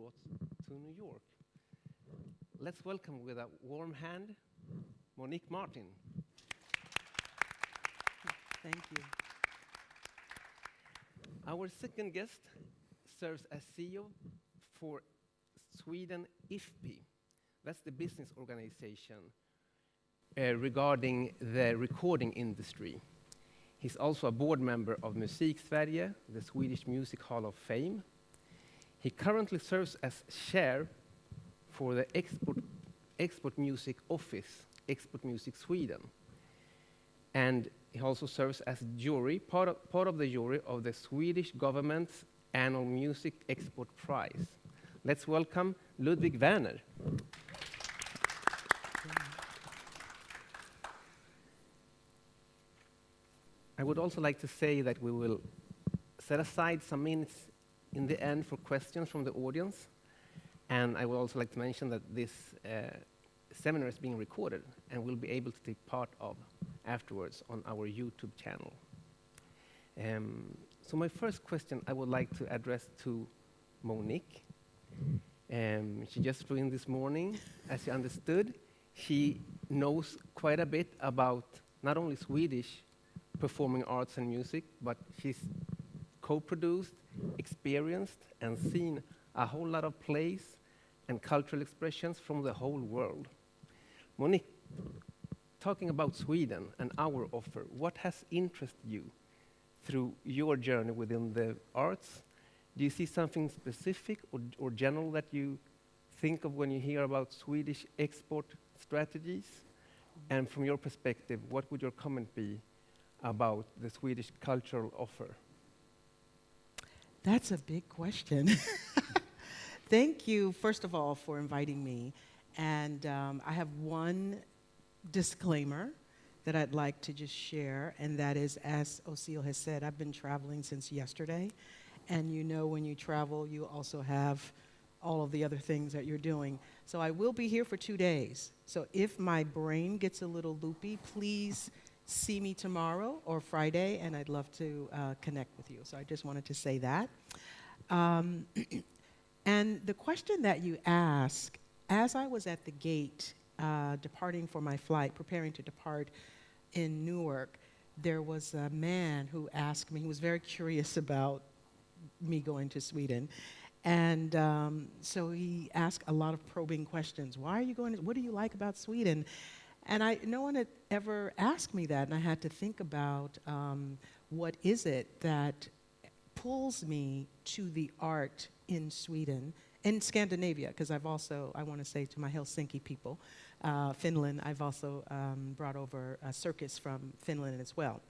brought to New York. Let's welcome with a warm hand, Monique Martin. Thank you. Our second guest serves as CEO for Sweden IFPI. That's the business organization regarding the recording industry. He's also a board member of Musik Sverige, the Swedish Music Hall of Fame. He currently serves as chair for the Export Music Office, Export Music Sweden. And he also serves as jury, part of the jury of the Swedish government's annual Music Export Prize. Let's welcome Ludwig Werner. I would also like to say that we will set aside some minutes in the end for questions from the audience. And I would also like to mention that this seminar is being recorded and will be able to take part of afterwards on our YouTube channel. So my first question I would like to address to Monique. She just flew in this morning. As you understood, she knows quite a bit about not only Swedish performing arts and music, but she's co-produced, experienced, and seen a whole lot of plays and cultural expressions from the whole world. Monique, talking about Sweden and our offer, what has interested you through your journey within the arts? Do you see something specific or general that you think of when you hear about Swedish export strategies? And from your perspective, what would your comment be about the Swedish cultural offer? That's a big question. Thank you, first of all, for inviting me. And I have one disclaimer that I'd like to just share, and that is, as Oseel has said, I've been traveling since yesterday. And you know when you travel, you also have all of the other things that you're doing. So I will be here for 2 days. So if my brain gets a little loopy, please see me tomorrow or Friday, and I'd love to connect with you. So I just wanted to say that. And the question that you asked, as I was at the gate departing for my flight, preparing to depart in Newark, there was a man who asked me, he was very curious about me going to Sweden. And so he asked a lot of probing questions. Why are you going? What do you like about Sweden? And no one had ever asked me that, and I had to think about what is it that pulls me to the art in Sweden, in Scandinavia, because I want to say to my Helsinki people, Finland, I've also brought over a circus from Finland as well.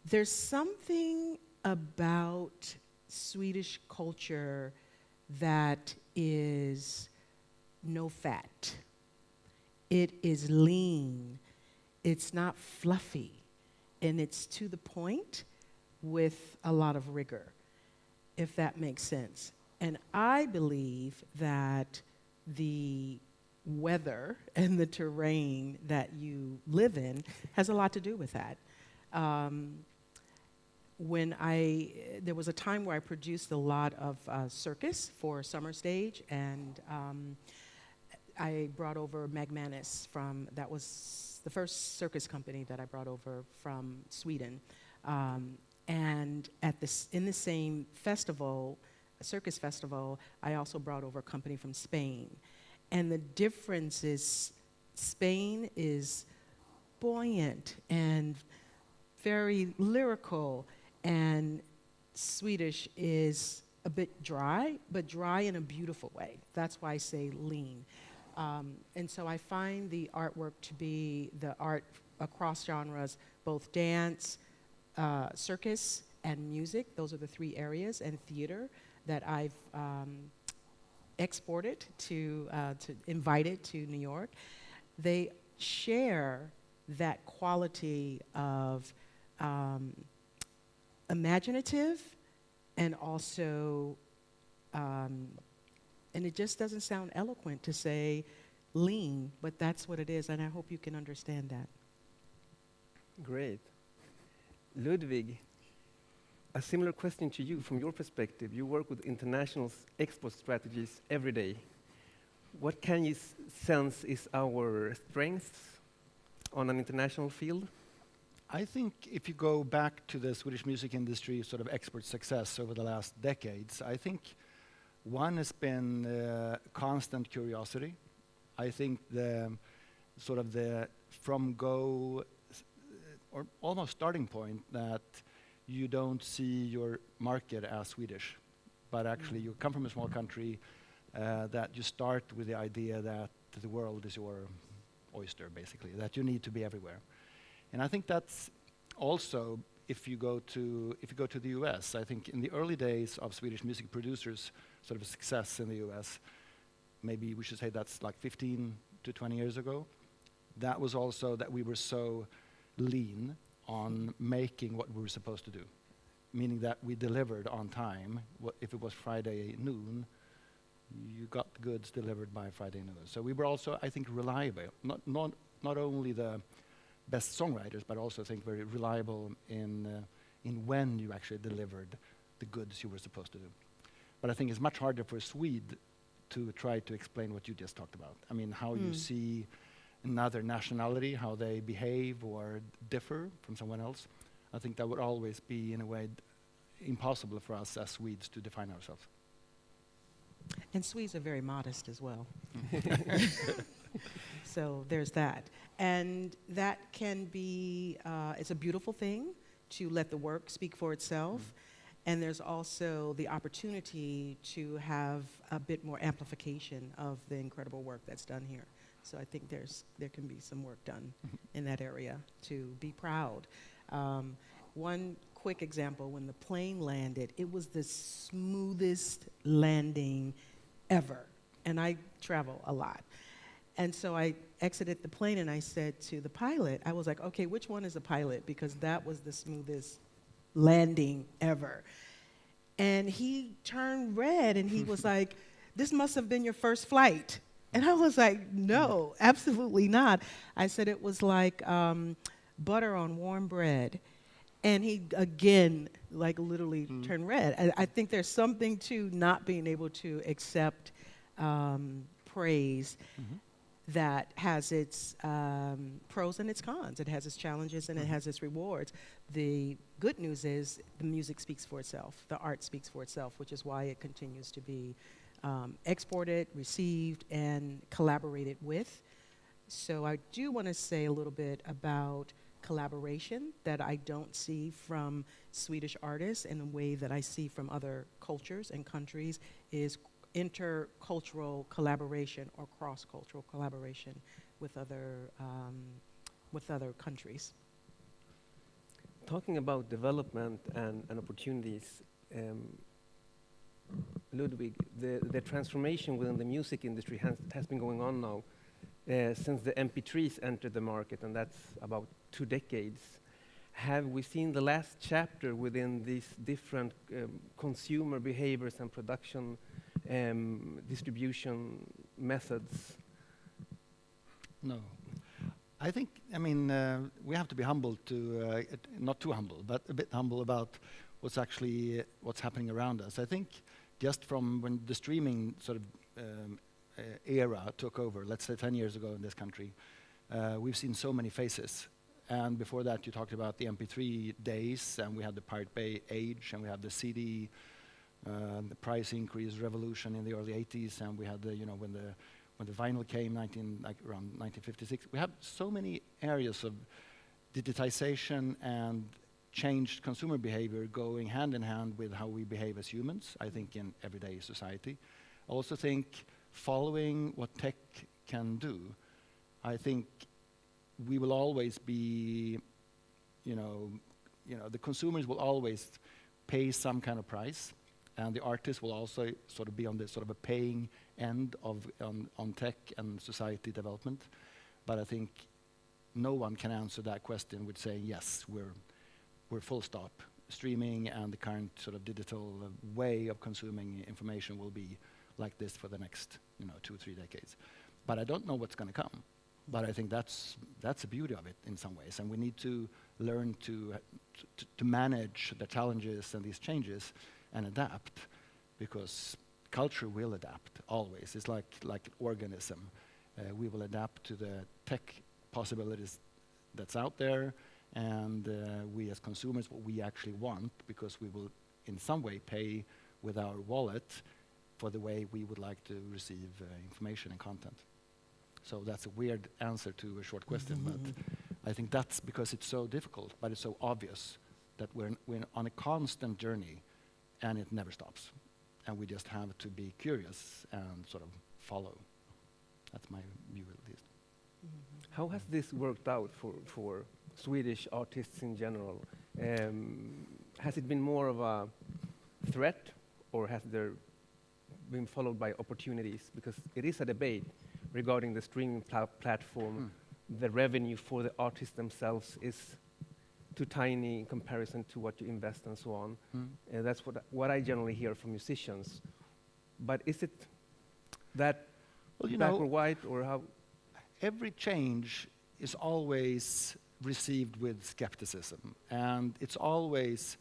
There's something about Swedish culture that is no fat. It is lean, it's not fluffy, and it's to the point with a lot of rigor, if that makes sense. And I believe that the weather and the terrain that you live in has a lot to do with that. There was a time where I produced a lot of circus for Summer Stage, and I brought over Magmanis that was the first circus company that I brought over from Sweden. And in the same festival, circus festival, I also brought over a company from Spain. And the difference is Spain is buoyant and very lyrical, and Swedish is a bit dry, but dry in a beautiful way. That's why I say lean. And so I find the artwork to be the art across genres, both dance, circus, and music. Those are the 3 areas, and theater that I've exported to invited to New York. They share that quality of imaginative and also and it just doesn't sound eloquent to say lean, but that's what it is, and I hope you can understand that. Great. Ludwig, a similar question to you from your perspective. You work with international export strategies every day. What can you sense is our strengths on an international field? I think if you go back to the Swedish music industry sort of export success over the last decades, I think one has been constant curiosity. I think the sort of the from go or almost starting point that you don't see your market as Swedish, but actually you come from a small country that you start with the idea that the world is your oyster, basically, that you need to be everywhere. And I think that's also, if you go to the US, I think in the early days of Swedish music producers, sort of success in the US, maybe we should say that's like 15 to 20 years ago, that was also that we were so lean on making what we were supposed to do, meaning that we delivered on time. If it was Friday noon, you got goods delivered by Friday noon. So we were also, I think, reliable, not only the best songwriters, but also I think very reliable in when you actually delivered the goods you were supposed to do. But I think it's much harder for a Swede to try to explain what you just talked about. I mean, how you see another nationality, how they behave or differ from someone else. I think that would always be, in a way, impossible for us as Swedes to define ourselves. And Swedes are very modest as well. So there's that. And that can be, it's a beautiful thing to let the work speak for itself. And there's also the opportunity to have a bit more amplification of the incredible work that's done here. So I think there can be some work done in that area to be proud. One quick example, when the plane landed, it was the smoothest landing ever. And I travel a lot. And so I exited the plane and I said to the pilot, I was like, okay, which one is the pilot? Because that was the smoothest landing ever. And he turned red and he was like, this must have been your first flight. And I was like, no, absolutely not. I said it was like butter on warm bread. And he, again, like literally turned red. I think there's something to not being able to accept praise that has its pros and its cons. It has its challenges and it has its rewards. The good news is the music speaks for itself. The art speaks for itself, which is why it continues to be exported, received, and collaborated with. So I do want to say a little bit about collaboration that I don't see from Swedish artists in a way that I see from other cultures and countries is intercultural collaboration or cross-cultural collaboration with other countries. Talking about development and opportunities, Ludwig, the transformation within the music industry has been going on now since the MP3s entered the market, and that's about 2 decades. Have we seen the last chapter within these different consumer behaviors and production distribution methods? No. I think, I mean, we have to be humble to, not too humble, but a bit humble about what's happening around us. I think just from when the streaming sort of era took over, let's say 10 years ago in this country, we've seen so many faces. And before that, you talked about the MP3 days, and we had the Pirate Bay age, and we had the CD, the price increase revolution in the early 80s, and we had the, you know, when the vinyl came, around 1956. We have so many areas of digitization and changed consumer behavior going hand in hand with how we behave as humans, I think, in everyday society. I also think following what tech can do, I think we will always be, the consumers will always pay some kind of price, and the artists will also sort of be on the sort of a paying end of on tech and society development. But I think no one can answer that question with saying yes, we're full stop. Streaming and the current sort of digital way of consuming information will be like this for the next 2 or 3 decades. But I don't know what's going to come. But I think that's the beauty of it in some ways, and we need to learn to manage the challenges and these changes and adapt, because culture will adapt always. It's like an organism. We will adapt to the tech possibilities that's out there, and we as consumers, what we actually want, because we will in some way pay with our wallet for the way we would like to receive information and content. So that's a weird answer to a short question, but I think that's because it's so difficult, but it's so obvious that we're on a constant journey, and it never stops. And we just have to be curious and sort of follow. That's my view, at least. How has this worked out for Swedish artists in general? Has it been more of a threat, or has there been followed by opportunities? Because it is a debate regarding the streaming platform. The revenue for the artists themselves is too tiny in comparison to what you invest and so on. That's what I generally hear from musicians. But is it that black or white, or how? Every change is always received with skepticism, and it's always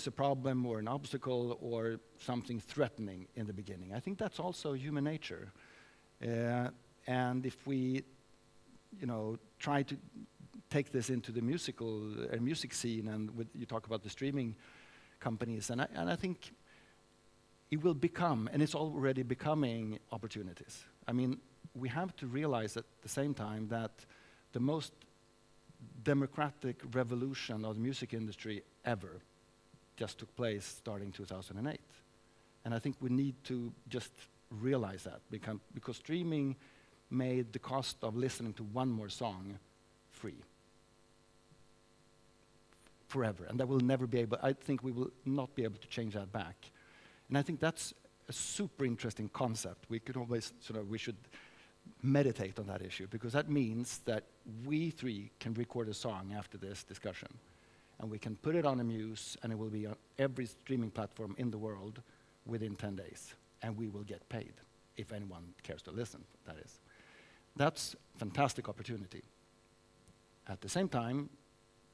a problem or an obstacle or something threatening in the beginning. I think that's also human nature. And if we, try to take this into the music scene, and you talk about the streaming companies, and I think it will become, and it's already becoming, opportunities. I mean, we have to realize at the same time that the most democratic revolution of the music industry ever just took place starting 2008. And I think we need to just realize that, because streaming made the cost of listening to one more song free forever. And that will never be able, I think we will not be able to change that back. And I think that's a super interesting concept. We could always we should meditate on that issue, because that means that we three can record a song after this discussion, and we can put it on a Muse, and it will be on every streaming platform in the world within 10 days, and we will get paid, if anyone cares to listen, that is. That's a fantastic opportunity. At the same time,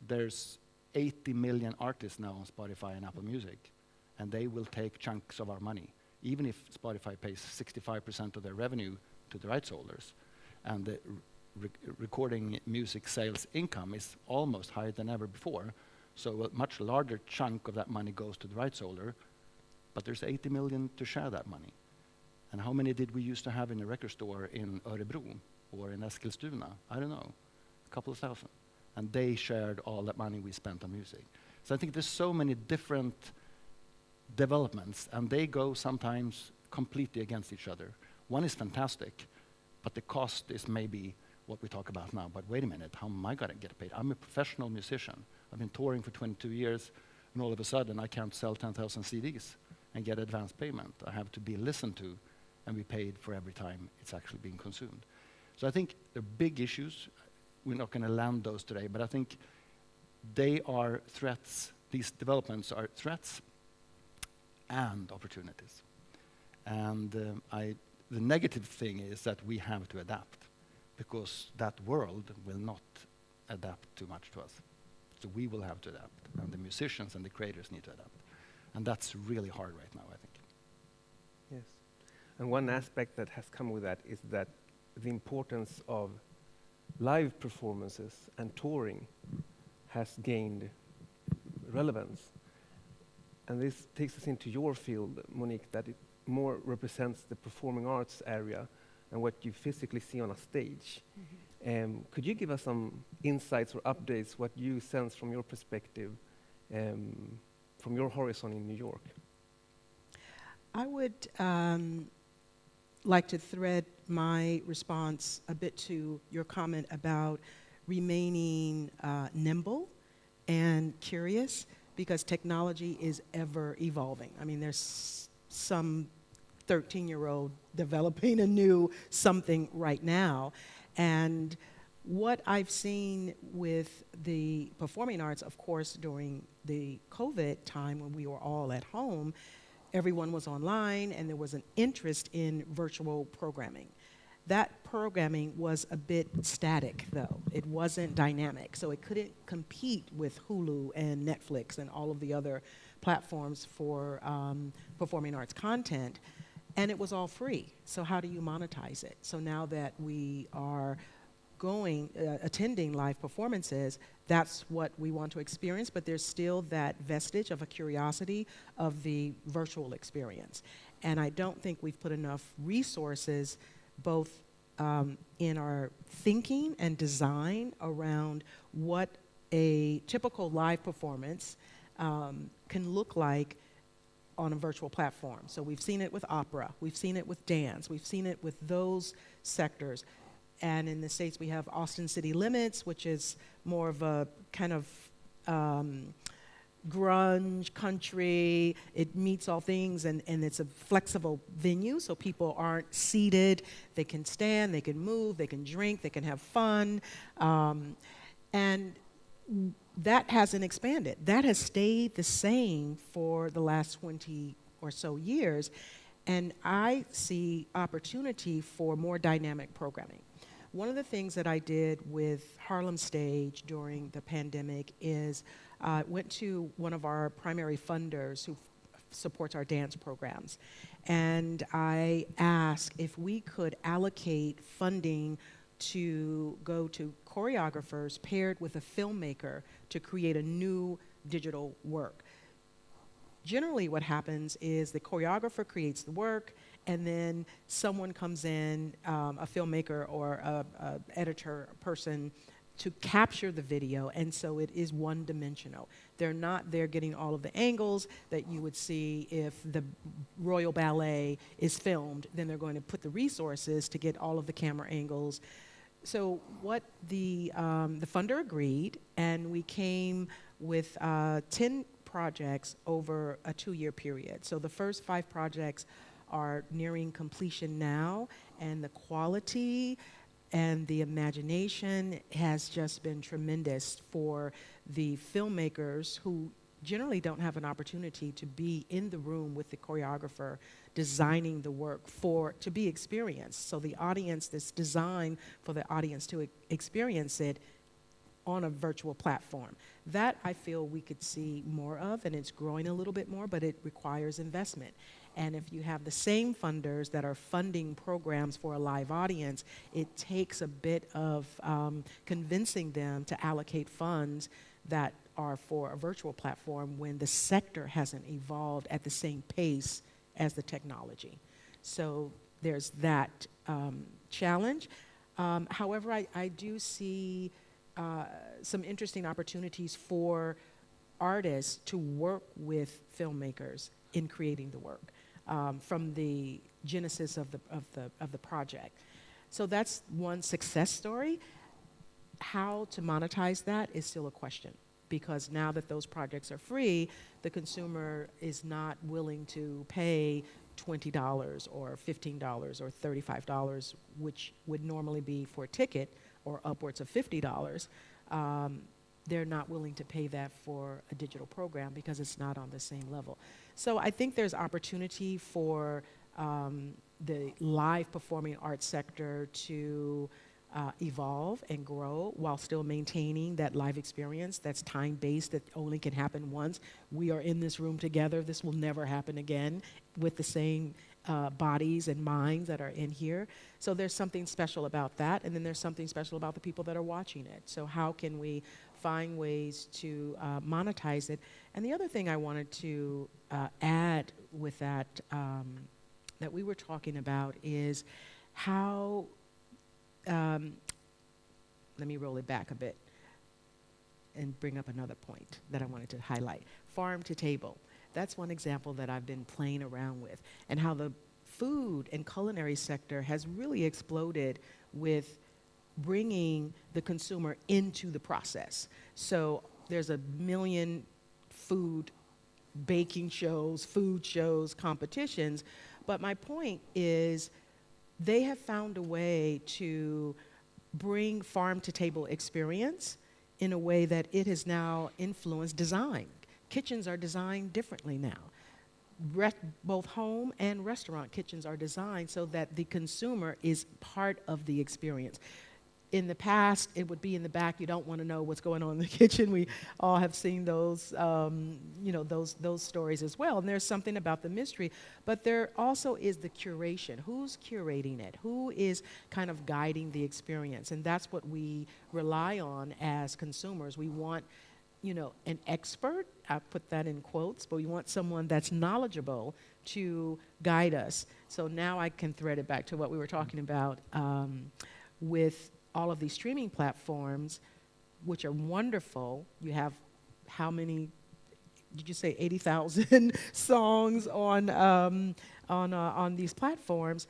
there's 80 million artists now on Spotify and Apple Music, and they will take chunks of our money, even if Spotify pays 65% of their revenue to the rights holders, and the recording music sales income is almost higher than ever before. So a much larger chunk of that money goes to the rights holder, but there's 80 million to share that money. And how many did we used to have in a record store in Örebro or in Eskilstuna? I don't know, a couple of thousand. And they shared all that money we spent on music. So I think there's so many different developments, and they go sometimes completely against each other. One is fantastic, but the cost is maybe what we talk about now. But wait a minute, how am I going to get paid? I'm a professional musician. I've been touring for 22 years, and all of a sudden I can't sell 10,000 CDs and get advance payment. I have to be listened to and be paid for every time it's actually being consumed. So I think they're big issues. We're not going to land those today, but I think they are threats. These developments are threats and opportunities. And the negative thing is that we have to adapt, because that world will not adapt too much to us. So we will have to adapt, and the musicians and the creators need to adapt. And that's really hard right now, I think. Yes. And one aspect that has come with that is that the importance of live performances and touring has gained relevance. And this takes us into your field, Monique, that it more represents the performing arts area and what you physically see on a stage. Could you give us some insights or updates, what you sense from your perspective, from your horizon in New York? I would like to thread my response a bit to your comment about remaining nimble and curious, because technology is ever evolving. I mean, there's some 13-year-old developing a new something right now. And what I've seen with the performing arts, of course, during the COVID time when we were all at home, everyone was online and there was an interest in virtual programming. That programming was a bit static, though. It wasn't dynamic, so it couldn't compete with Hulu and Netflix and all of the other platforms for performing arts content, and it was all free. So how do you monetize it? So now that we are attending live performances, that's what we want to experience, but there's still that vestige of a curiosity of the virtual experience. And I don't think we've put enough resources both in our thinking and design around what a typical live performance can look like on a virtual platform. So we've seen it with opera, we've seen it with dance, we've seen it with those sectors. And in the States, we have Austin City Limits, which is more of a kind of grunge, country. It meets all things, and it's a flexible venue, so people aren't seated. They can stand, they can move, they can drink, they can have fun. And that hasn't expanded. That has stayed the same for the last 20 or so years. And I see opportunity for more dynamic programming. One of the things that I did with Harlem Stage during the pandemic is went to one of our primary funders who supports our dance programs. And I asked if we could allocate funding to go to choreographers paired with a filmmaker to create a new digital work. Generally what happens is the choreographer creates the work, and then someone comes in, a filmmaker or a editor person, to capture the video, and so it is one-dimensional. They're not there getting all of the angles that you would see if the Royal Ballet is filmed. Then they're going to put the resources to get all of the camera angles. So what the funder agreed, and we came with 10 projects over a 2-year period. So the first 5 projects are nearing completion now, and the quality and the imagination has just been tremendous for the filmmakers who generally don't have an opportunity to be in the room with the choreographer designing the work to be experienced. So the audience, this design for the audience to experience it on a virtual platform. That I feel we could see more of, and it's growing a little bit more, but it requires investment. And if you have the same funders that are funding programs for a live audience, it takes a bit of convincing them to allocate funds that are for a virtual platform when the sector hasn't evolved at the same pace as the technology. So there's that challenge. However, I do see some interesting opportunities for artists to work with filmmakers in creating the work from the genesis of the project. So that's one success story. How to monetize that is still a question, because now that those projects are free, the consumer is not willing to pay $20 or $15 or $35, which would normally be for a ticket, or upwards of $50. They're not willing to pay that for a digital program because it's not on the same level. So I think there's opportunity for the live performing arts sector to evolve and grow while still maintaining that live experience that's time-based, that only can happen once. We are in this room together. This will never happen again with the same bodies and minds that are in here. So there's something special about that, and then there's something special about the people that are watching it. So how can we find ways to monetize it? And the other thing I wanted to add with that, that we were talking about is how, let me roll it back a bit and bring up another point that I wanted to highlight. Farm to table. That's one example that I've been playing around with, and how the food and culinary sector has really exploded with bringing the consumer into the process. So there's a million food baking shows, food shows, competitions, but my point is they have found a way to bring farm to table experience in a way that it has now influenced design. Kitchens are designed differently now. both home and restaurant kitchens are designed so that the consumer is part of the experience. In the past, it would be in the back. You don't want to know what's going on in the kitchen. We all have seen those, those stories as well. And there's something about the mystery. But there also is the curation. Who's curating it? Who is kind of guiding the experience? And that's what we rely on as consumers. We want, an expert. I put that in quotes, but we want someone that's knowledgeable to guide us. So now I can thread it back to what we were talking about with all of these streaming platforms, which are wonderful. You have how many, did you say 80,000 songs on these platforms?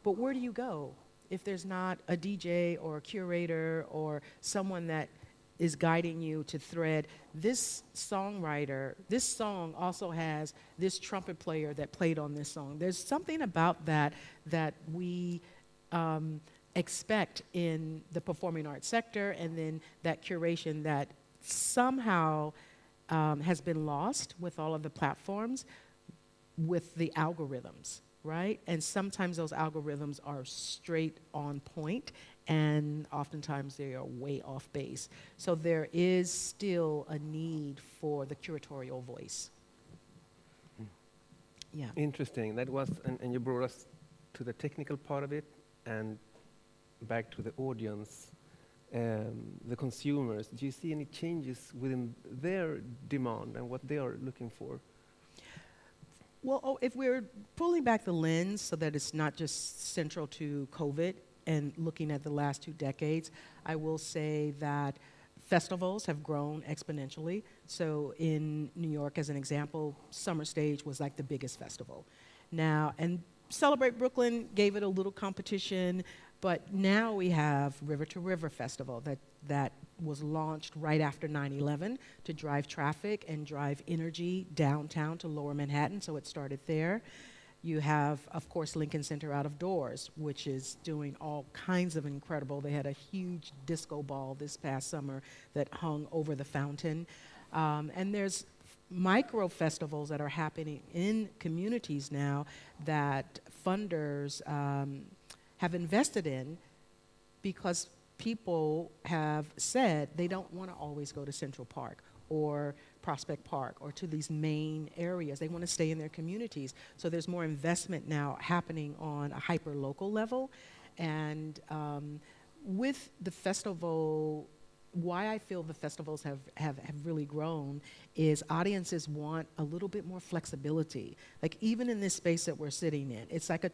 But where do you go if there's not a DJ or a curator or someone that is guiding you to thread? This songwriter, this song also has this trumpet player that played on this song. There's something about that we expect in the performing arts sector, and then that curation that somehow has been lost with all of the platforms, with the algorithms, right? And sometimes those algorithms are straight on point, and oftentimes they are way off base. So there is still a need for the curatorial voice. Yeah. Interesting. That was, and you brought us to the technical part of it, and back to the audience, the consumers. Do you see any changes within their demand and what they are looking for? Well, if we're pulling back the lens so that it's not just central to COVID and looking at the last 2 decades, I will say that festivals have grown exponentially. So in New York, as an example, Summer Stage was like the biggest festival. Now, and Celebrate Brooklyn gave it a little competition, but now we have River2River Festival that was launched right after 9/11 to drive traffic and drive energy downtown to Lower Manhattan, so it started there. You have, of course, Lincoln Center Out of Doors, which is doing all kinds of incredible. They had a huge disco ball this past summer that hung over the fountain. And there's micro festivals that are happening in communities now that funders have invested in, because people have said they don't want to always go to Central Park or Prospect Park or to these main areas. They want to stay in their communities. So there's more investment now happening on a hyper-local level. And with the festival, why I feel the festivals have really grown is audiences want a little bit more flexibility. Like even in this space that we're sitting in, it's like a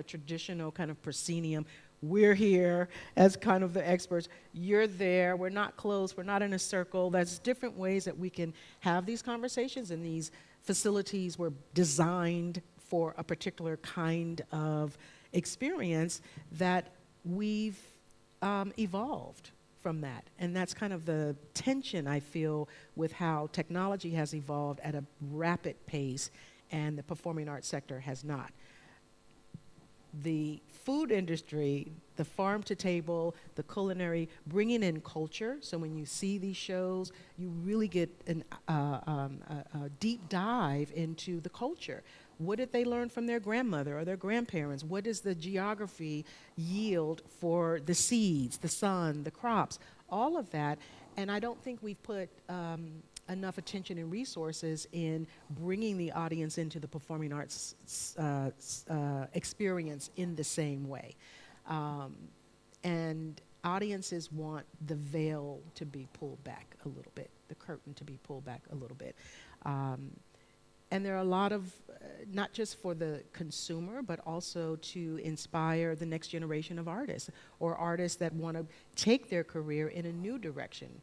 traditional kind of proscenium. We're here as kind of the experts. You're there. We're not close. We're not in a circle. There's different ways that we can have these conversations, and these facilities were designed for a particular kind of experience that we've evolved from that. And that's kind of the tension I feel with how technology has evolved at a rapid pace and the performing arts sector has not. The food industry, the farm to table, the culinary, bringing in culture. So when you see these shows, you really get a deep dive into the culture. What did they learn from their grandmother or their grandparents? What does the geography yield for the seeds, the sun, the crops, all of that? And I don't think we've put enough attention and resources in bringing the audience into the performing arts experience in the same way. And audiences want the veil to be pulled back a little bit, the curtain to be pulled back a little bit. And there are a lot of, not just for the consumer, but also to inspire the next generation of artists, or artists that want to take their career in a new direction.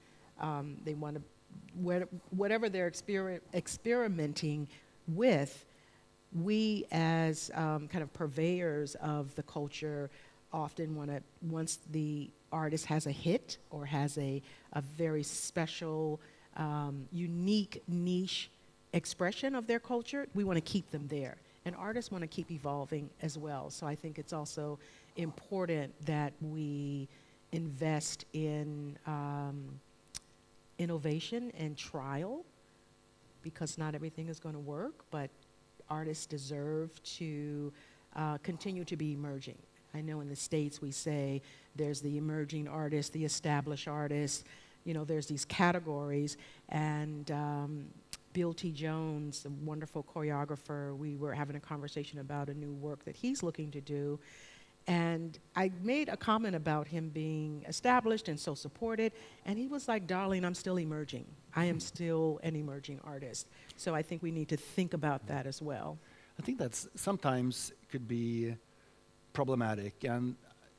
They want to, whatever they're experimenting with, we as kind of purveyors of the culture often want to, once the artist has a hit or has a very special, unique niche expression of their culture, we want to keep them there. And artists want to keep evolving as well. So I think it's also important that we invest in innovation and trial, because not everything is going to work, but artists deserve to continue to be emerging. I know in the States we say there's the emerging artist, the established artist, you know, there's these categories, and Bill T. Jones, a wonderful choreographer, we were having a conversation about a new work that he's looking to do. And I made a comment about him being established and so supported, and he was like, darling, I'm still emerging. I am still an emerging artist. So I think we need to think about that as well. I think that's sometimes could be problematic, and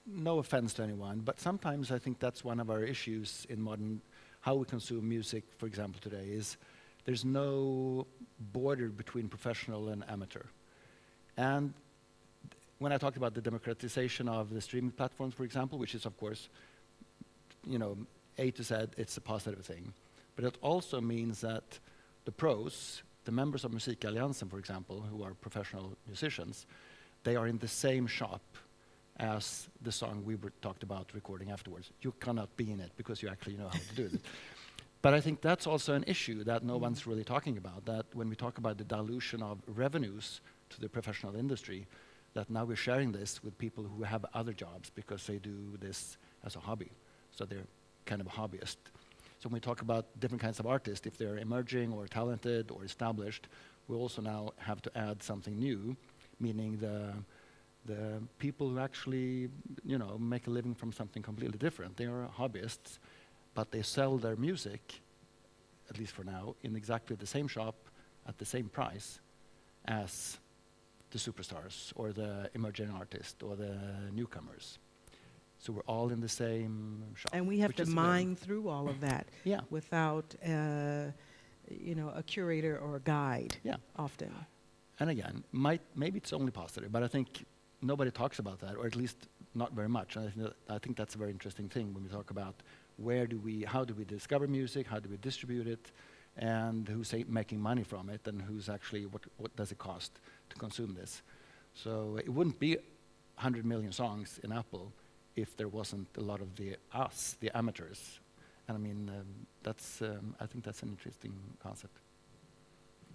no offense to anyone, but sometimes I think that's one of our issues in modern, how we consume music, for example, today, is there's no border between professional and amateur. And when I talked about the democratization of the streaming platforms, for example, which is, of course, you know, A to Z, it's a positive thing. But it also means that the pros, the members of Musikalliansen, for example, who are professional musicians, they are in the same shop as the song we talked about recording afterwards. You cannot be in it because you actually know how to do it. But I think that's also an issue that no one's really talking about, that when we talk about the dilution of revenues to the professional industry, that now we're sharing this with people who have other jobs because they do this as a hobby. So they're kind of a hobbyist. So when we talk about different kinds of artists, if they're emerging or talented or established, we also now have to add something new, meaning the people who actually, you know, make a living from something completely different. They are hobbyists, but they sell their music, at least for now, in exactly the same shop at the same price as the superstars or the emerging artist or the newcomers. So we're all in the same shop. And we have to mine through all of that without, you know, a curator or a guide often. And again, maybe it's only positive, but I think nobody talks about that, or at least not very much. And I think that's a very interesting thing when we talk about how do we discover music, how do we distribute it, and who's making money from it, and who's actually, what does it cost to consume this. So it wouldn't be 100 million songs in Apple if there wasn't a lot of the amateurs. And I mean, I think that's an interesting concept.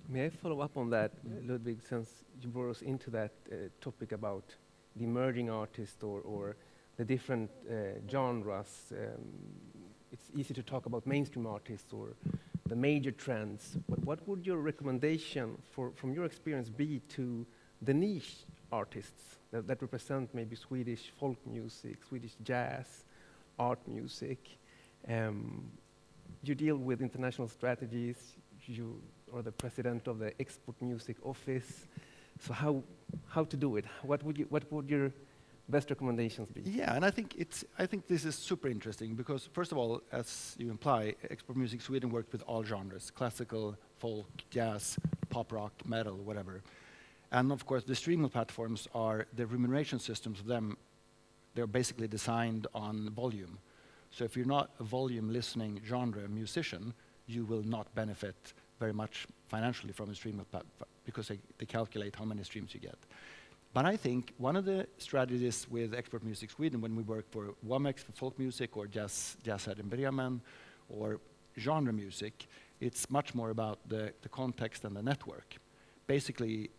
May I follow up on that, Ludwig, since you brought us into that topic about the emerging artist or the different genres. It's easy to talk about mainstream artists or the major trends. What would your recommendation from your experience be to the niche artists that represent maybe Swedish folk music, Swedish jazz, art music? You deal with international strategies. You are the president of the Export Music Office. So how to do it? What would your best recommendations be? Yeah, and I think this is super interesting because, first of all, as you imply, Export Music Sweden worked with all genres: classical, folk, jazz, pop rock, metal, whatever. And of course, the streaming platforms the remuneration systems of them, they're basically designed on volume. So if you're not a volume listening genre musician, you will not benefit very much financially from a streaming platform because they calculate how many streams you get. But I think one of the strategies with Export Music Sweden, when we work for WAMEX for folk music or jazz head in Bremen or genre music, it's much more about the context and the network. Basically,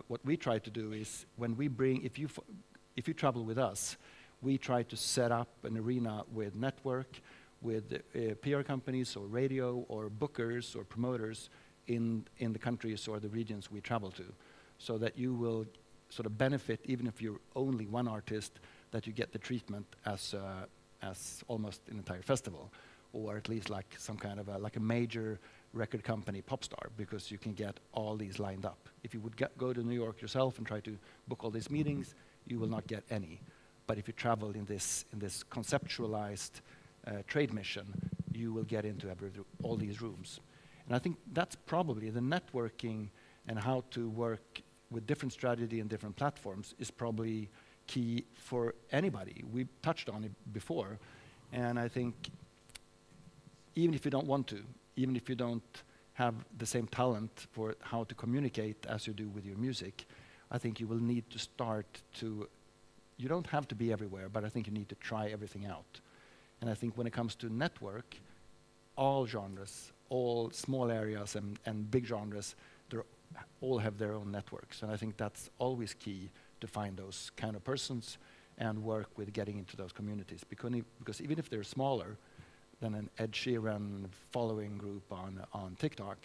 what we try to do is when we if you travel with us, we try to set up an arena with network, with PR companies or radio or bookers or promoters in the countries or the regions we travel to, so that you will sort of benefit, even if you're only one artist, that you get the treatment as almost an entire festival, or at least like some kind of like a major record company pop star, because you can get all these lined up. If you would go to New York yourself and try to book all these meetings, you will not get any. But if you travel in this conceptualized trade mission, you will get into all these rooms. And I think that's probably the networking and how to work with different strategy and different platforms is probably key for anybody. We touched on it before, and I think even if you don't want to, even if you don't have the same talent for how to communicate as you do with your music, I think you will need to start to, you don't have to be everywhere, but I think you need to try everything out. And I think when it comes to network, all genres, all small areas and big genres, they're all have their own networks, and I think that's always key to find those kind of persons and work with getting into those communities. Because even if they're smaller than an Ed Sheeran following group on TikTok,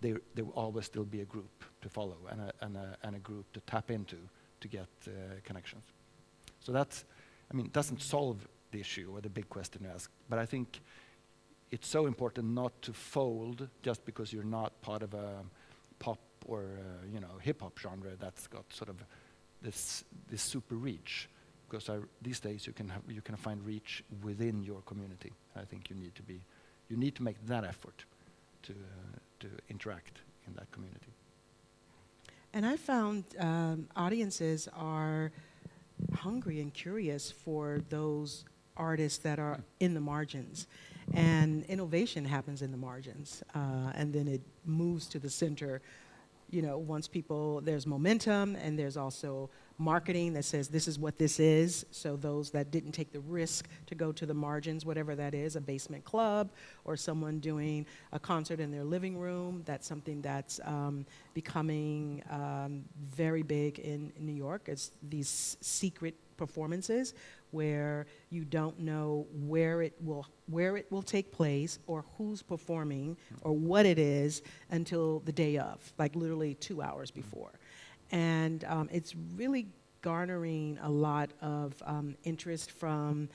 there will always still be a group to follow and a group to tap into to get connections. So that's, I mean, it doesn't solve the issue or the big question to ask, but I think it's so important not to fold just because you're not part of a pop or hip hop genre that's got sort of this super reach. Because these days you can find reach within your community. I think you need to make that effort to interact in that community. And I found audiences are hungry and curious for those artists that are in the margins. And innovation happens in the margins, and then it moves to the center. Once there's momentum, and there's also marketing that says this is what this is. So those that didn't take the risk to go to the margins, whatever that is, a basement club or someone doing a concert in their living room, that's something that's becoming very big in New York. It's these secret performances where you don't know where it will take place or who's performing or what it is until the day of, like literally 2 hours before. And it's really garnering a lot of interest from,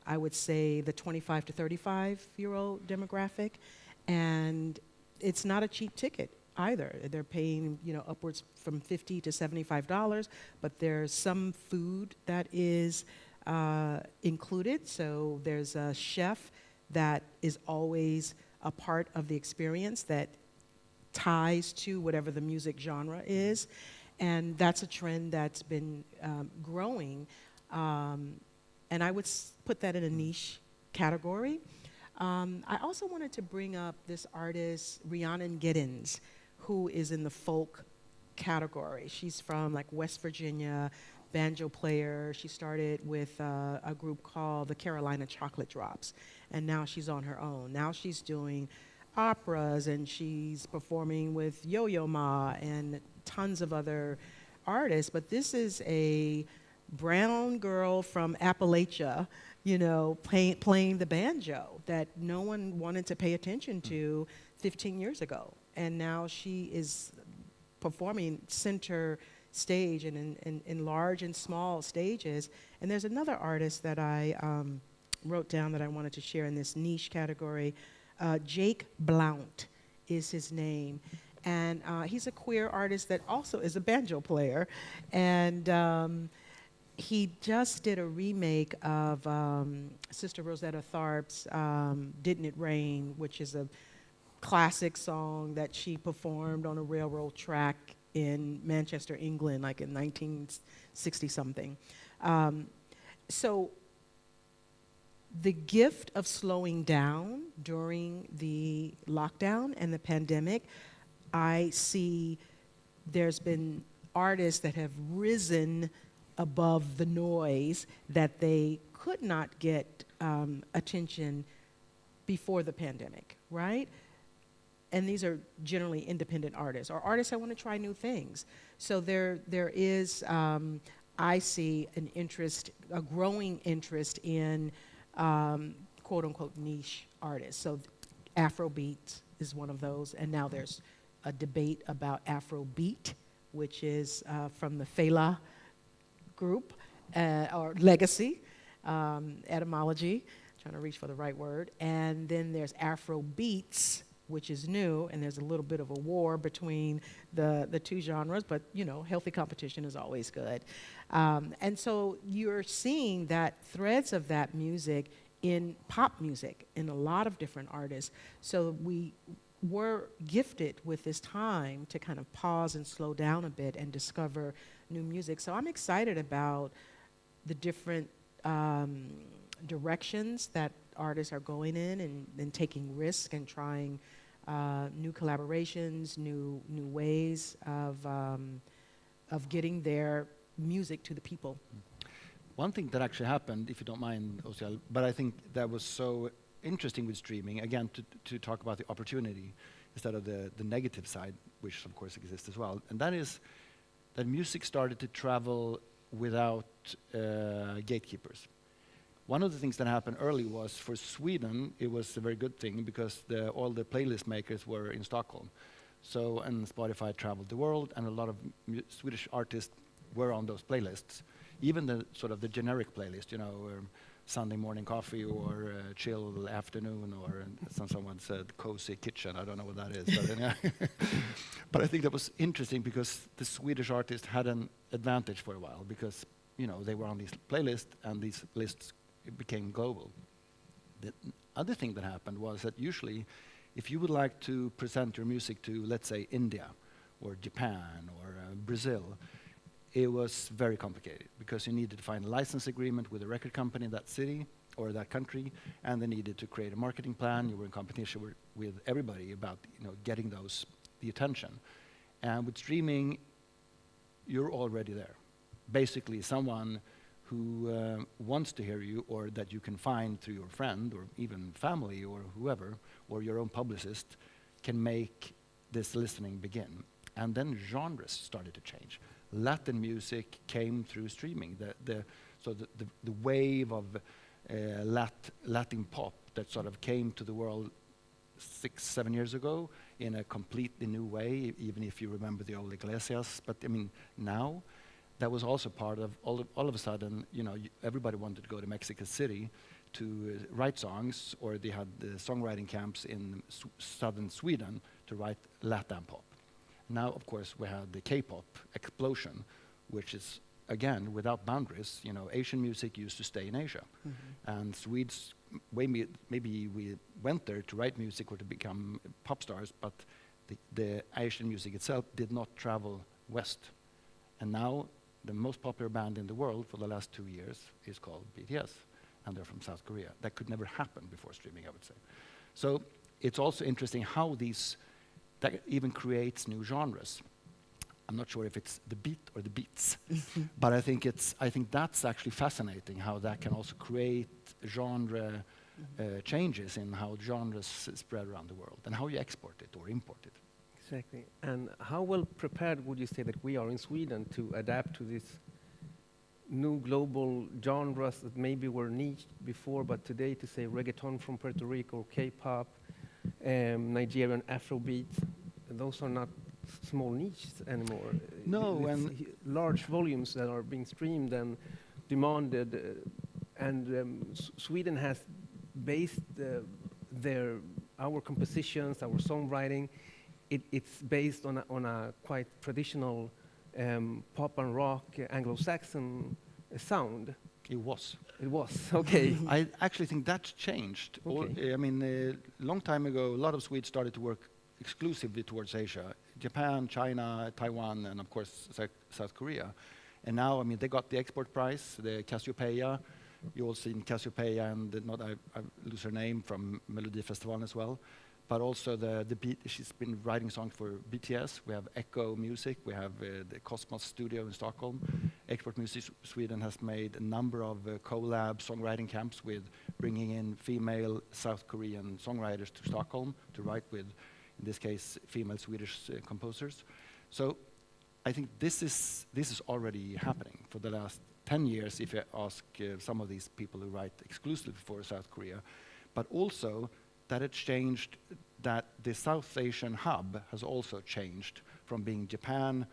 I would say, the 25 to 35-year-old demographic. And it's not a cheap ticket either. They're paying, upwards from $50 to $75, but there's some food that is included. So there's a chef that is always a part of the experience that ties to whatever the music genre is. And that's a trend that's been growing. And I would put that in a niche category. I also wanted to bring up this artist, Rhiannon Giddens, who is in the folk category. She's from West Virginia, banjo player. She started with a group called the Carolina Chocolate Drops, and now she's on her own. Now she's doing operas, and she's performing with Yo-Yo Ma and tons of other artists. But this is a brown girl from Appalachia, playing the banjo that no one wanted to pay attention to 15 years ago. And now she is performing center stage and in large and small stages. And there's another artist that I wrote down that I wanted to share in this niche category. Jake Blount is his name. And he's a queer artist that also is a banjo player. And he just did a remake of Sister Rosetta Tharpe's Didn't It Rain, which is a classic song that she performed on a railroad track in Manchester, England, like in 1960-something. So the gift of slowing down during the lockdown and the pandemic, I see there's been artists that have risen above the noise that they could not get attention before the pandemic, right? And these are generally independent artists or artists that want to try new things. So there is, I see an interest, a growing interest in quote unquote niche artists. So Afrobeat is one of those, and now there's a debate about Afrobeat, which is from the Fela group or legacy, etymology, trying to reach for the right word. And then there's Afrobeats, which is new, and there's a little bit of a war between the two genres, but healthy competition is always good. And so you're seeing that threads of that music in pop music in a lot of different artists. So we were gifted with this time to kind of pause and slow down a bit and discover new music. So I'm excited about the different directions that artists are going in and taking risks and trying new collaborations, new ways of getting their music to the people. One thing that actually happened, if you don't mind, Osiel, but I think that was so interesting with streaming, again, to talk about the opportunity, instead of the negative side, which of course exists as well. And that is that music started to travel without gatekeepers. One of the things that happened early was, for Sweden, it was a very good thing because all the playlist makers were in Stockholm. So, and Spotify traveled the world, and a lot of Swedish artists were on those playlists. Even the sort of the generic playlist, you know, Sunday morning coffee or chill afternoon, or someone said cozy kitchen. I don't know what that is, but, but I think that was interesting because the Swedish artists had an advantage for a while because, you know, they were on these playlists and these lists became global. The other thing that happened was that usually, if you would like to present your music to, let's say, India or Japan or Brazil, it was very complicated because you needed to find a license agreement with a record company in that city or that country, and they needed to create a marketing plan. You were in competition with everybody about, you know, getting the attention. And with streaming, you're already there. Basically, someone who wants to hear you, or that you can find through your friend or even family or whoever, or your own publicist, can make this listening begin. And then genres started to change. Latin music came through streaming. So the wave of Latin pop that sort of came to the world 6-7 years ago in a completely new way, even if you remember the old Iglesias. But I mean, now, that was also part of, all of a sudden, you know, everybody wanted to go to Mexico City to write songs, or they had the songwriting camps in southern Sweden to write Latin pop. Now, of course, we have the K-pop explosion, which is, again, without boundaries. You know, Asian music used to stay in Asia. Mm-hmm. And Swedes, maybe we went there to write music or to become pop stars, but the Asian music itself did not travel west. And now, the most popular band in the world for the last 2 years is called BTS, and they're from South Korea. That could never happen before streaming, I would say. So it's also interesting how that even creates new genres. I'm not sure if it's the beat or the beats, but I think that's actually fascinating how that can also create genre changes in how genres spread around the world and how you export it or import it. Exactly. And how well prepared would you say that we are in Sweden to adapt to this new global genres that maybe were niched before, but today, to say reggaeton from Puerto Rico, K-pop, Nigerian Afrobeat, those are not small niches anymore. No, it's and large volumes that are being streamed and demanded, Sweden has based our compositions, our songwriting. It's based on a quite traditional pop and rock Anglo-Saxon sound. it was. It was, okay. I actually think that's changed. Okay. I mean, a long time ago, a lot of Swedes started to work exclusively towards Asia. Japan, China, Taiwan, and of course, South Korea. And now, I mean, they got the export prize, the Cassiopeia. You all seen Cassiopeia, and I lose her name, from Melodifestivalen as well. But also she's been writing songs for BTS. We have Echo Music. We have the Cosmos Studio in Stockholm. Export Music Sweden has made a number of collab songwriting camps with bringing in female South Korean songwriters to Stockholm to write with, in this case, female Swedish composers. So I think this is already happening for the last 10 years, if you ask some of these people who write exclusively for South Korea. But also, that it changed, that the South Asian hub has also changed from being Japan,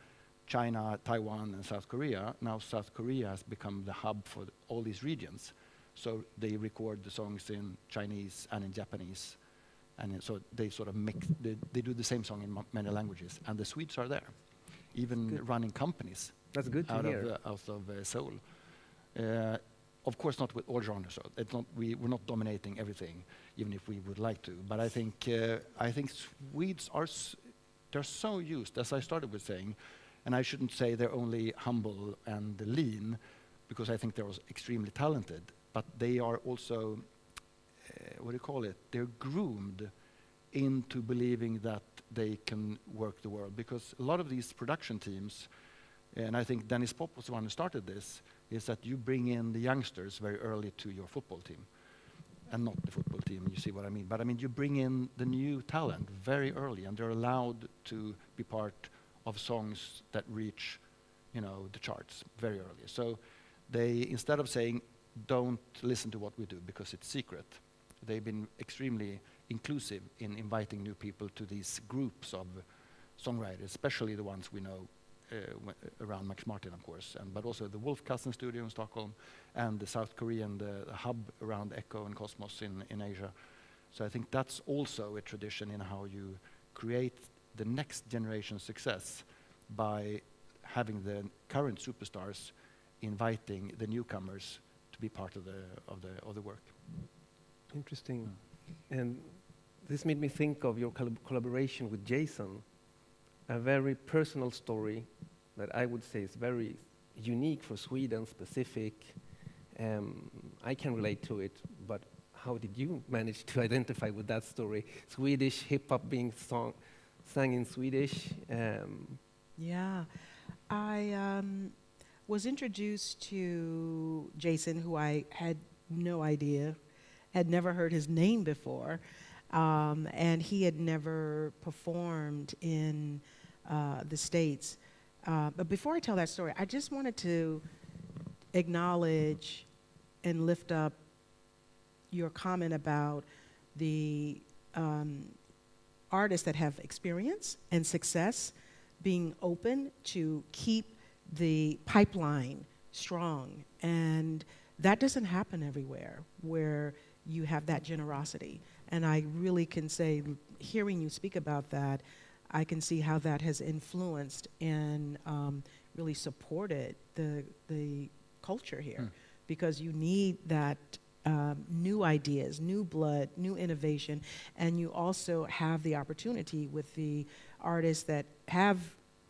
China, Taiwan, and South Korea. Now South Korea has become the hub for all these regions. So they record the songs in Chinese and in Japanese. And so they sort of mix, they do the same song in many languages. And the Swedes are there, even running companies. That's good to hear. Out of Seoul. Of course, not with all genres. So it's not, we're not dominating everything, even if we would like to. But I think Swedes they're so used, as I started with saying, and I shouldn't say they're only humble and lean, because I think they're also extremely talented. But they are also, they're groomed into believing that they can work the world. Because a lot of these production teams, and I think Dennis Pop was the one who started this, is that you bring in the youngsters very early to your football team. and not the football team. You see what I mean? But I mean, you bring in the new talent very early, and they're allowed to be part of songs that reach, the charts very early. So they, instead of saying, don't listen to what we do because it's secret, they've been extremely inclusive in inviting new people to these groups of songwriters, especially the ones we know around Monique Martin, of course, but also the Wolf Cousin studio in Stockholm, and the South Korean the hub around Echo and Cosmos in Asia. So I think that's also a tradition in how you create the next generation success by having the current superstars inviting the newcomers to be part of the work. Interesting. And this made me think of your collaboration with Jason, a very personal story that I would say is very unique for Sweden, specific. I can relate to it, but how did you manage to identify with that story? Swedish hip-hop being sang in Swedish. Yeah, I was introduced to Jason, who I had no idea, had never heard his name before, and he had never performed in the States. But before I tell that story, I just wanted to acknowledge and lift up your comment about the artists that have experience and success being open to keep the pipeline strong. And that doesn't happen everywhere where you have that generosity. And I really can say, hearing you speak about that, I can see how that has influenced and really supported the culture here, because you need that new ideas, new blood, new innovation, and you also have the opportunity with the artists that have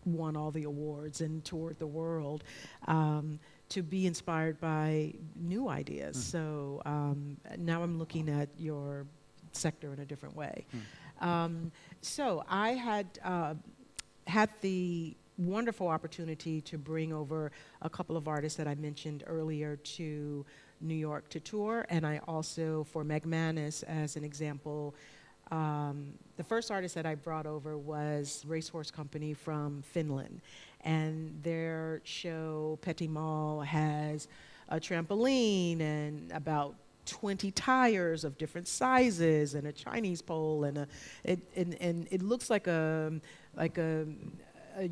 won all the awards and toured the world to be inspired by new ideas. So now I'm looking at your sector in a different way. So I had the wonderful opportunity to bring over a couple of artists that I mentioned earlier to New York to tour, and I also, for McManus as an example, the first artist that I brought over was Racehorse Company from Finland, and their show Petit Mal has a trampoline and about 20 tires of different sizes and a Chinese pole, and it looks like a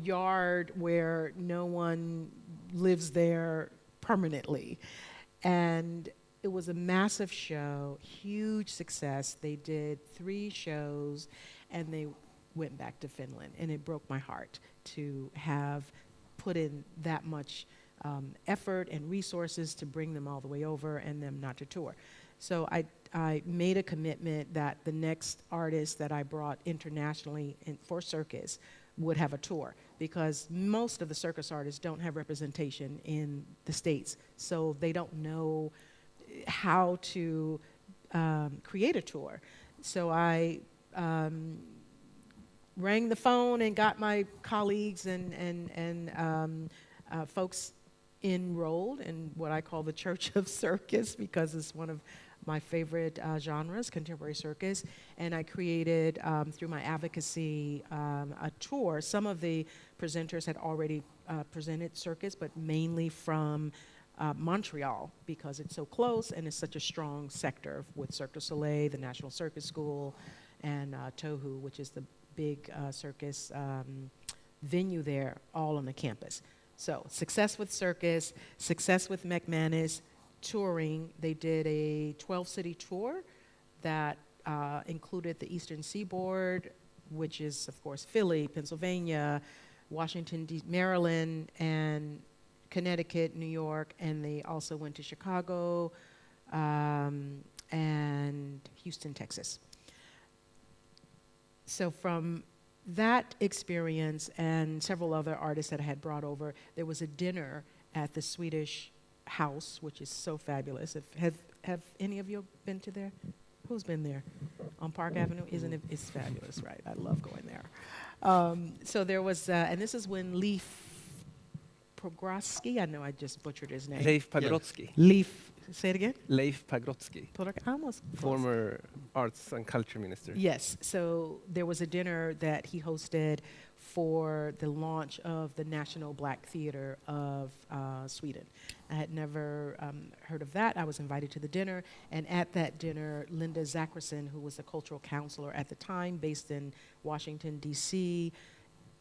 yard where no one lives there permanently. And it was a massive show, huge success. They did 3 shows and they went back to Finland, and it broke my heart to have put in that much effort and resources to bring them all the way over and them not to tour. So I made a commitment that the next artist that I brought internationally for circus would have a tour, because most of the circus artists don't have representation in the States, so they don't know how to create a tour. So I rang the phone and got my colleagues and folks enrolled in what I call the Church of Circus, because it's one of my favorite genres, contemporary circus. And I created, through my advocacy, a tour. Some of the presenters had already presented circus, but mainly from Montreal, because it's so close and it's such a strong sector with Cirque du Soleil, the National Circus School, and Tohu, which is the big circus venue there, all on the campus. So success with circus, success with McManus, touring. They did a 12-city tour that included the Eastern Seaboard, which is, of course, Philly, Pennsylvania, Washington, Maryland, and Connecticut, New York, and they also went to Chicago and Houston, Texas. So from that experience and several other artists that I had brought over, there was a dinner at the Swedish House, which is so fabulous. Have any of you been to there? Who's been there? On Park Avenue? Isn't it? It's fabulous, right? I love going there. So there was, and this is when Leaf Pogrotsky. I know I just butchered his name. Leif Pagrotsky. Leif, say it again? Leif Pagrotsky, Almost close. former arts and culture minister. Yes, so there was a dinner that he hosted for the launch of the National Black Theater of Sweden. I had never heard of that. I was invited to the dinner, and at that dinner, Linda Zackerson, who was a cultural counselor at the time based in Washington, D.C.,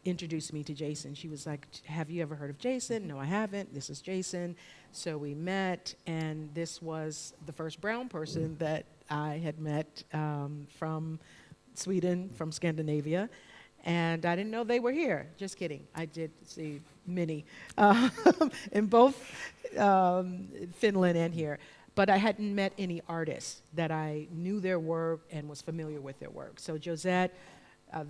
introduced me to Jason. She was like, have you ever heard of Jason? No, I haven't. This is Jason. So we met, and this was the first brown person that I had met from Sweden, from Scandinavia. And I didn't know they were here. Just kidding. I did see many in both Finland and here. But I hadn't met any artists that I knew their work and was familiar with their work. So Josette,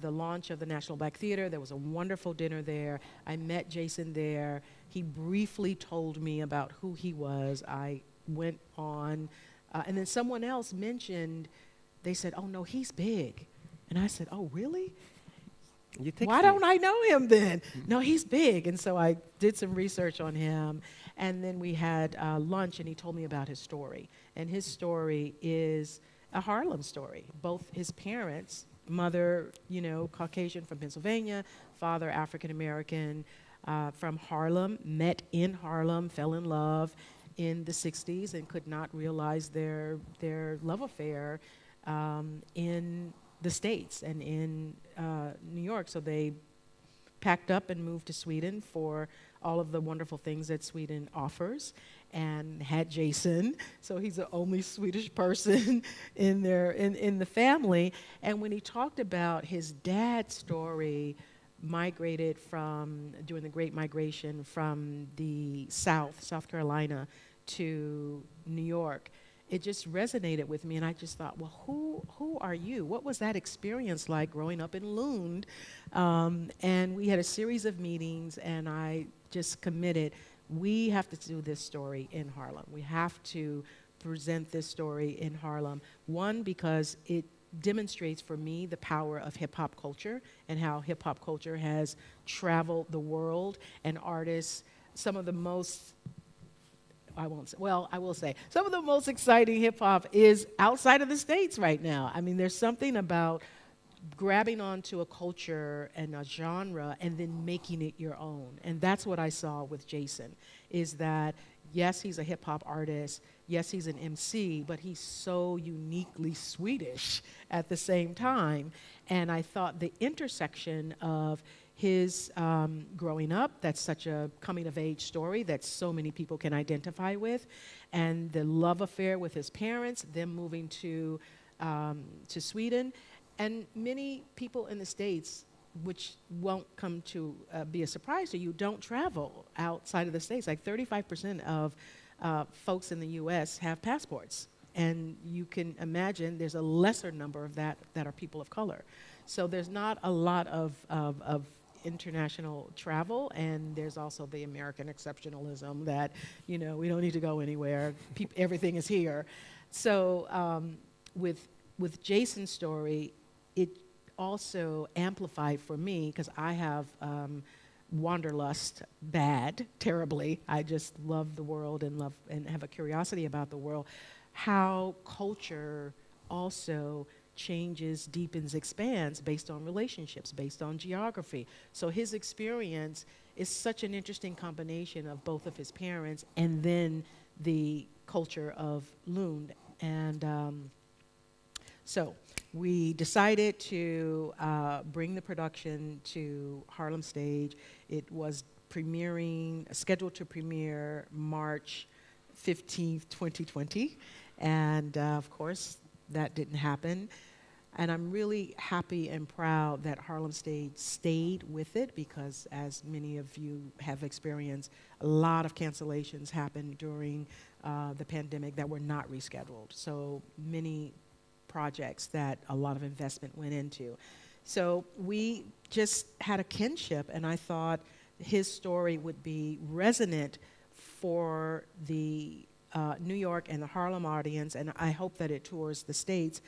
the launch of the National Black Theater, there was a wonderful dinner there. I met Jason there. He briefly told me about who he was. I went on, and then someone else mentioned, they said, oh no, he's big. And I said, oh really? Why don't I know him then? No, he's big. And so I did some research on him. And then we had lunch, and he told me about his story. And his story is a Harlem story. Both his parents, mother, Caucasian from Pennsylvania, father, African-American from Harlem, met in Harlem, fell in love in the 60s and could not realize their love affair in the States and in New York. So they packed up and moved to Sweden for all of the wonderful things that Sweden offers, and had Jason. So he's the only Swedish person in the family. And when he talked about his dad's story, migrated from, during the Great Migration from the South Carolina to New York, it just resonated with me, and I just thought, well, who are you? What was that experience like growing up in Lund? And we had a series of meetings, and I just committed, we have to do this story in Harlem. We have to present this story in Harlem. One, because it demonstrates for me the power of hip-hop culture and how hip-hop culture has traveled the world, and artists, some of the most, I will say, some of the most exciting hip-hop is outside of the States right now. I mean, there's something about grabbing onto a culture and a genre and then making it your own. And that's what I saw with Jason, is that, yes, he's a hip-hop artist, yes, he's an MC, but he's so uniquely Swedish at the same time. And I thought the intersection of his growing up, that's such a coming-of-age story that so many people can identify with, and the love affair with his parents, them moving to Sweden, and many people in the States, which won't come to be a surprise to you, don't travel outside of the States. Like 35% of folks in the US have passports, and you can imagine there's a lesser number of that are people of color. So there's not a lot of international travel, and there's also the American exceptionalism that, we don't need to go anywhere, everything is here. So with Jason's story, it also amplified for me, because I have wanderlust bad, terribly. I just love the world and have a curiosity about the world. How culture also changes, deepens, expands based on relationships, based on geography. So his experience is such an interesting combination of both of his parents and then the culture of Lund. And so we decided to bring the production to Harlem Stage. It was scheduled to premiere March 15th, 2020. And of course, that didn't happen. And I'm really happy and proud that Harlem Stage stayed with it, because as many of you have experienced, a lot of cancellations happened during the pandemic that were not rescheduled. So many projects that a lot of investment went into. So we just had a kinship, and I thought his story would be resonant for the New York and the Harlem audience, and I hope that it tours the States,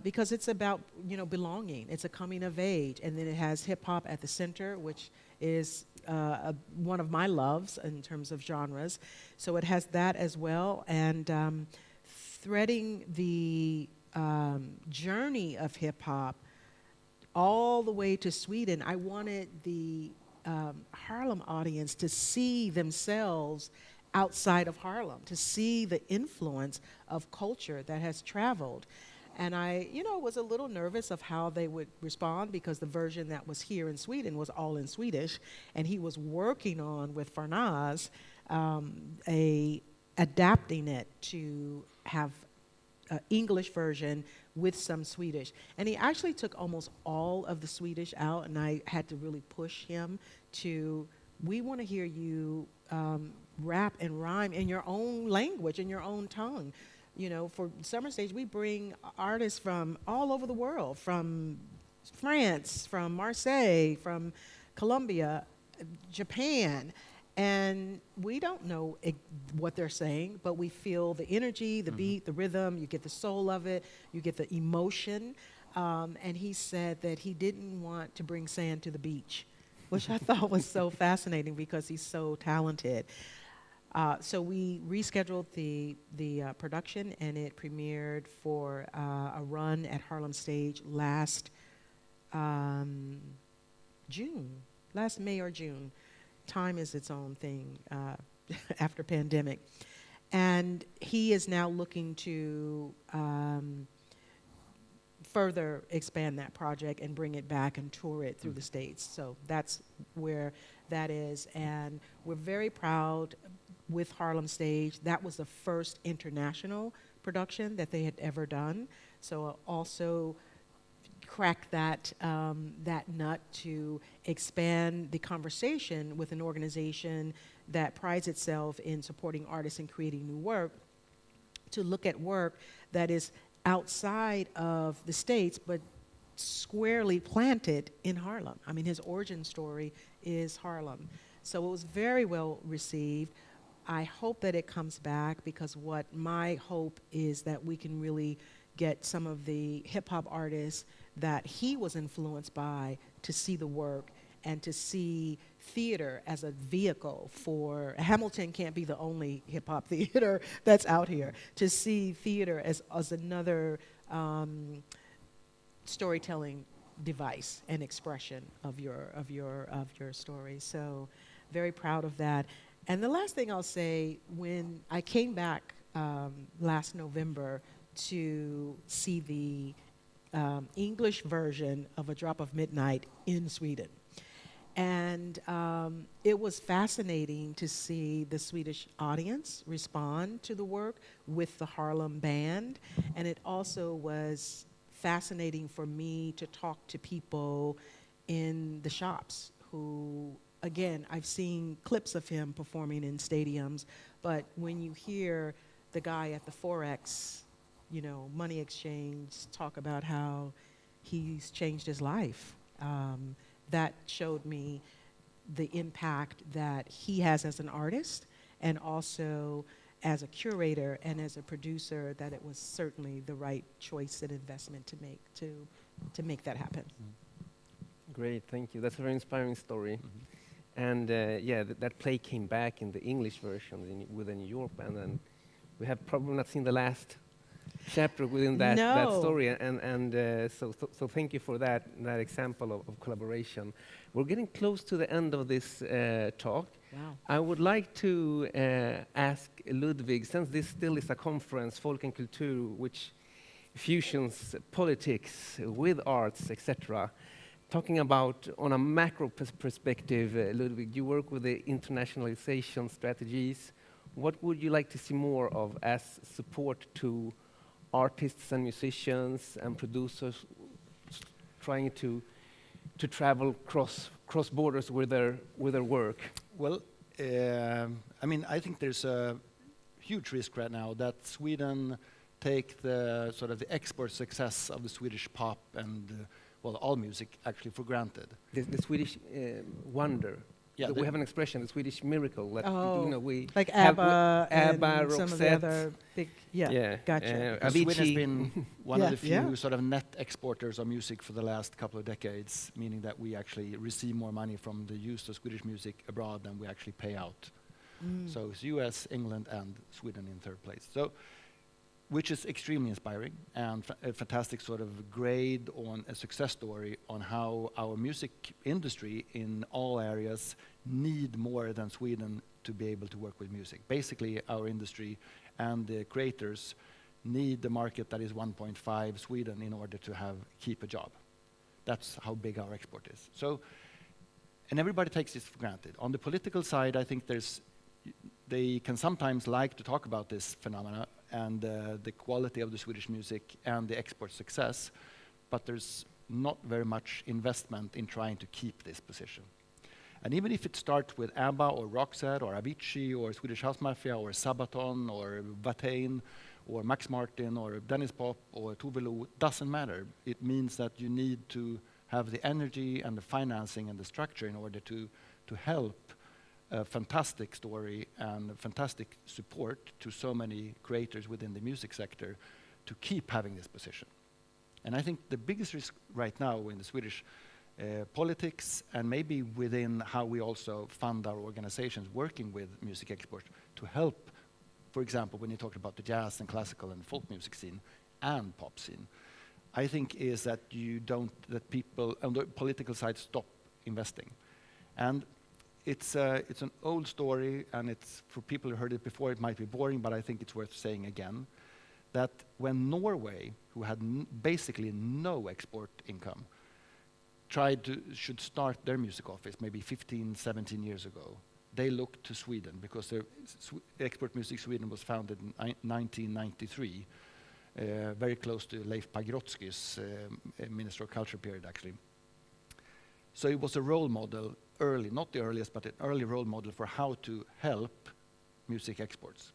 because it's about belonging. It's a coming of age, and then it has hip hop at the center, which is one of my loves in terms of genres. So it has that as well. And threading the journey of hip hop all the way to Sweden, I wanted the Harlem audience to see themselves outside of Harlem, to see the influence of culture that has traveled. And I, was a little nervous of how they would respond, because the version that was here in Sweden was all in Swedish, and he was working on, with Farnaz, adapting it to have an English version with some Swedish. And he actually took almost all of the Swedish out, and I had to really push him to, we want to hear you rap and rhyme in your own language, in your own tongue. For Summer Stage, we bring artists from all over the world, from France, from Marseille, from Colombia, Japan, and we don't know what they're saying, but we feel the energy, the beat, the rhythm, you get the soul of it, you get the emotion, and he said that he didn't want to bring sand to the beach, which I thought was so fascinating because he's so talented. So we rescheduled the production, and it premiered for a run at Harlem Stage last May or June. Time is its own thing after pandemic. And he is now looking to further expand that project and bring it back and tour it through the States. So that's where that is. And we're very proud with Harlem Stage. That was the first international production that they had ever done. So also crack that nut to expand the conversation with an organization that prides itself in supporting artists and creating new work, to look at work that is outside of the States but squarely planted in Harlem. I mean, his origin story is Harlem. So it was very well received. I hope that it comes back, because what my hope is that we can really get some of the hip hop artists that he was influenced by to see the work and to see theater as a vehicle for, Hamilton can't be the only hip hop theater that's out here, to see theater as another storytelling device and expression of your story. So very proud of that. And the last thing I'll say, when I came back last November to see the English version of En Droppe Midnatt in Sweden, and it was fascinating to see the Swedish audience respond to the work with the Harlem Band. And it also was fascinating for me to talk to people in the shops who, again, I've seen clips of him performing in stadiums, but when you hear the guy at the Forex, money exchange, talk about how he's changed his life, that showed me the impact that he has as an artist, and also as a curator and as a producer, that it was certainly the right choice and investment to make to make that happen. Great, thank you. That's a very inspiring story. And that play came back in the English version with the New York band, and we have probably not seen the last chapter within that story. And so thank you for that example of collaboration. We're getting close to the end of this talk. Wow. I would like to ask Ludwig, since this still is a conference, Folk and Kultur, which fusions politics with arts, etc., talking about on a macro perspective, Ludwig, you work with the internationalization strategies. What would you like to see more of as support to artists and musicians and producers trying to travel cross borders with their work? Well, I think there's a huge risk right now that Sweden take the sort of the export success of the Swedish pop and all music actually for granted. The Swedish wonder. Yeah, we have an expression, the Swedish miracle. That, Oh, you know, we like have ABBA ABBA, and some of the Roxette. other big, yeah, gotcha. Because Sweden has Avicii. been one Yeah, of the few yeah. sort of net exporters of music for the last couple of decades, meaning that we actually receive more money from the use of Swedish music abroad than we actually pay out. So it's US, England, and Sweden in third place. So, which is extremely inspiring and a fantastic sort of grade on a success story on how our music industry in all areas need more than Sweden to be able to work with music. Basically, our industry and the creators need the market that is 1.5 Sweden in order to keep a job. That's how big our export is. So, and everybody takes this for granted. On the political side, I think they can sometimes like to talk about this phenomena and the quality of the Swedish music and the export success, but there's not very much investment in trying to keep this position. And even if it starts with ABBA or Roxette or Avicii or Swedish House Mafia or Sabaton or Watain or Max Martin or Dennis Pop or Tove Lo, doesn't matter. It means that you need to have the energy and the financing and the structure in order to help a fantastic story and fantastic support to so many creators within the music sector to keep having this position. And I think the biggest risk right now in the Swedish politics and maybe within how we also fund our organizations working with music export to help, for example, when you talk about the jazz and classical and folk music scene and pop scene, I think is that that people on the political side stop investing. And it's an old story, and it's for people who heard it before, it might be boring, but I think it's worth saying again, that when Norway, who had basically no export income, should start their music office maybe 15, 17 years ago, they looked to Sweden because their Export Music Sweden was founded in 1993, very close to Leif Pagrotskys Minister of Culture period, actually. So it was a role model early, not the earliest, but an early role model for how to help music exports.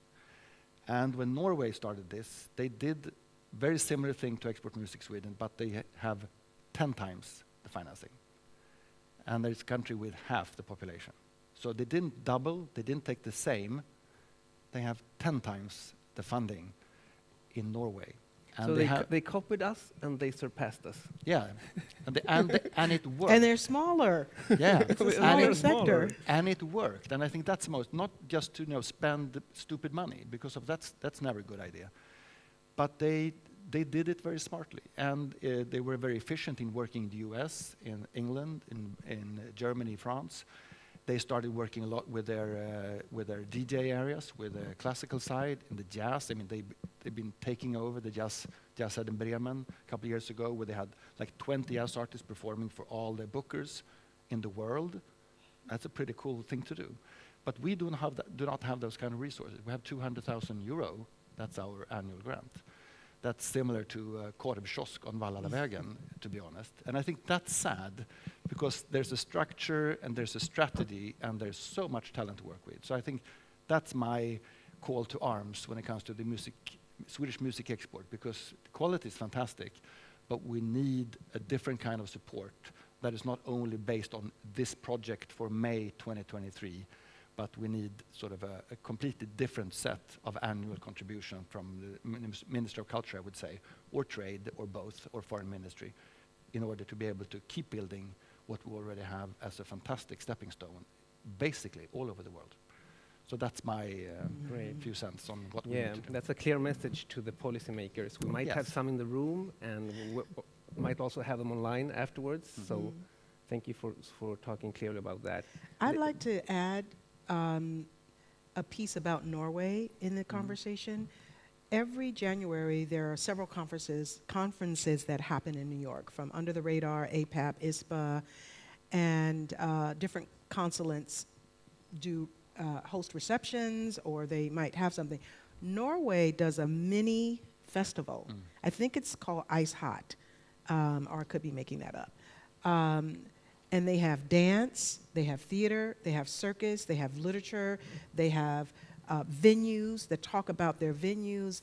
And when Norway started this, they did very similar thing to Export Music Sweden, but they have 10 times the financing. And it's a country with half the population. So they didn't double, they didn't take the same, they have 10 times the funding in Norway. And so they copied us and they surpassed us. Yeah, and it worked. And they're smaller. Yeah, It's a smaller sector. And it worked. And I think that's the most, not just to spend stupid money, because of that's never a good idea. But they did it very smartly, and they were very efficient in working in the US, in England, in Germany, France. They started working a lot with their DJ areas, with the classical side, in the jazz. I mean, they've been taking over the jazz in Bremen a couple of years ago, where they had like 20 jazz artists performing for all the bookers in the world. That's a pretty cool thing to do. But we do not have those kind of resources. We have 200,000 euro. That's our annual grant. That's similar to korvkiosk on Vallalavägen, to be honest. And I think that's sad, because there's a structure and there's a strategy and there's so much talent to work with. So I think that's my call to arms when it comes to the Swedish music export, because the quality is fantastic, but we need a different kind of support that is not only based on this project for May 2023, but we need sort of a completely different set of annual contribution from the Minister of Culture, I would say, or trade, or both, or foreign ministry, in order to be able to keep building what we already have as a fantastic stepping stone, basically all over the world. So that's my few cents on what we need to do. That's a clear message to the policymakers. We might have some in the room, and we might also have them online afterwards. So thank you for talking clearly about that. I'd like to add a piece about Norway in the conversation. Every January, there are several conferences that happen in New York, from Under the Radar, APAP, ISPA, and different consulates do host receptions, or they might have something. Norway does a mini festival. I think it's called Ice Hot, or I could be making that up. And they have dance, they have theater, they have circus, they have literature, they have venues that talk about their venues.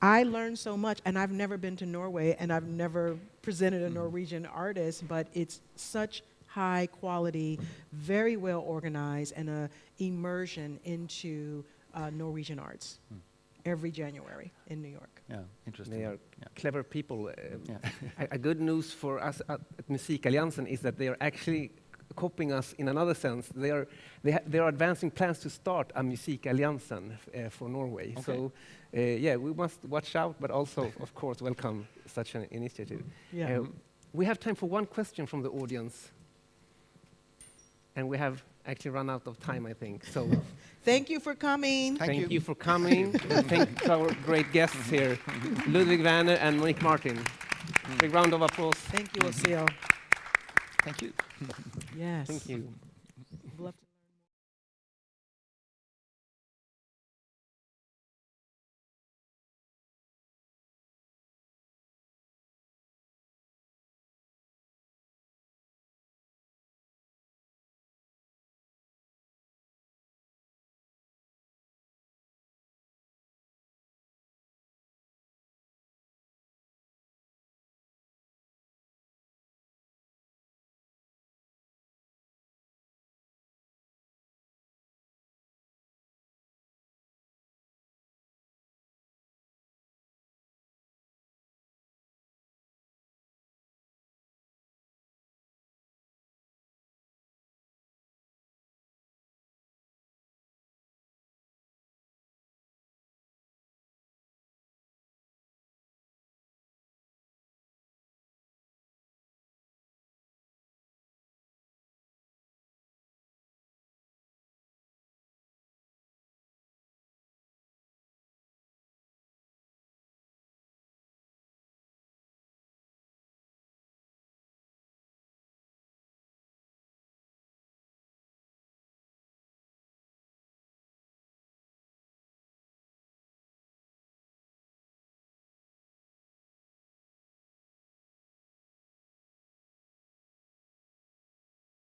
I learned so much, and I've never been to Norway, and I've never presented a Norwegian artist, but it's such high quality, very well organized, and a immersion into Norwegian arts every January in New York. Yeah, interesting. They are Yeah. clever people. Yeah. A good news for us at Musikalliansen is that they are actually copying us in another sense. They are advancing plans to start a Musikalliansen for Norway. Okay. So yeah, we must watch out, but also, of course, welcome such an initiative. Yeah. We have time for one question from the audience, and we have actually run out of time, I think. So Thank you for coming. Thank you. for coming. And thank our great guests here, Ludwig Werner and Monique Martin. Big round of applause. Thank you, Osil. Thank you. Yes. Thank you.